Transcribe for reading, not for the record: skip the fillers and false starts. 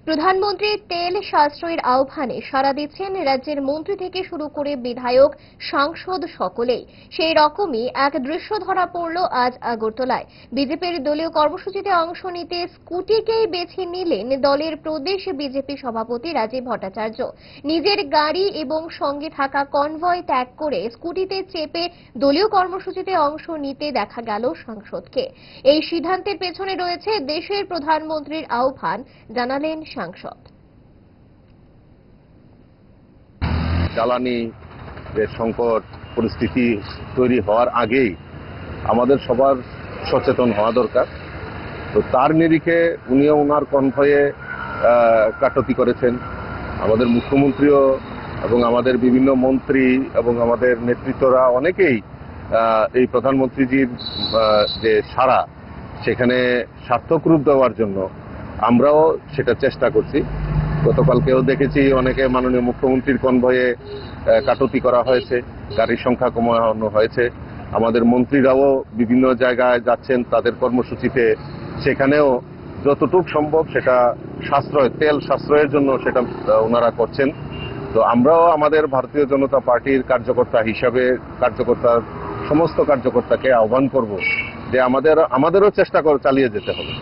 প্রধানমন্ত্রীর তেল সাশ্রয়ের আহ্বানে সাড়া দিচ্ছেন রাজ্যের মন্ত্রী থেকে শুরু করে বিধায়ক, সাংসদ সকলেই। সেই রকমই এক দৃশ্য ধরা পড়ল আজ আগরতলায়। বিজেপির দলীয় কর্মসূচিতে অংশ নিতে স্কুটিকেই বেছে নিলেন দলের প্রদেশ বিজেপি সভাপতি রাজীব ভট্টাচার্য। নিজের গাড়ি এবং সঙ্গে থাকা কনভয় ত্যাগ করে স্কুটিতে চেপে দলীয় কর্মসূচিতে অংশ নিতে দেখা গেল সাংসদকে। এই সিদ্ধান্তের পেছনে রয়েছে দেশের প্রধানমন্ত্রীর আহ্বান, জানালেন সাংসদ। জ্বালানি যে সংকট পরিস্থিতি তৈরি হওয়ার আগেই আমাদের সবার সচেতন হওয়া দরকার। তো তার নিরিখে উনিও ওনার কনভয়ে কাটতি করেছেন। আমাদের মুখ্যমন্ত্রীও এবং আমাদের বিভিন্ন মন্ত্রী এবং আমাদের নেতৃত্বরা অনেকেই এই প্রধানমন্ত্রীজির যে সাড়া সেখানে সার্থক রূপ দেওয়ার জন্য আমরাও সেটা চেষ্টা করছি। গতকালকেও দেখেছি অনেকে মাননীয় মুখ্যমন্ত্রীর কনভয়ে কাটতি করা হয়েছে, গাড়ির সংখ্যা কমানো হয়েছে। আমাদের মন্ত্রীরাও বিভিন্ন জায়গায় যাচ্ছেন তাদের কর্মসূচিতে, সেখানেও যতটুকু সম্ভব সেটা তেল সাশ্রয়ের জন্য সেটা ওনারা করছেন। তো আমরাও আমাদের ভারতীয় জনতা পার্টির কার্যকর্তা হিসাবে সমস্ত কার্যকর্তাকে আহ্বান করব যে আমাদেরও চেষ্টা চালিয়ে যেতে হবে।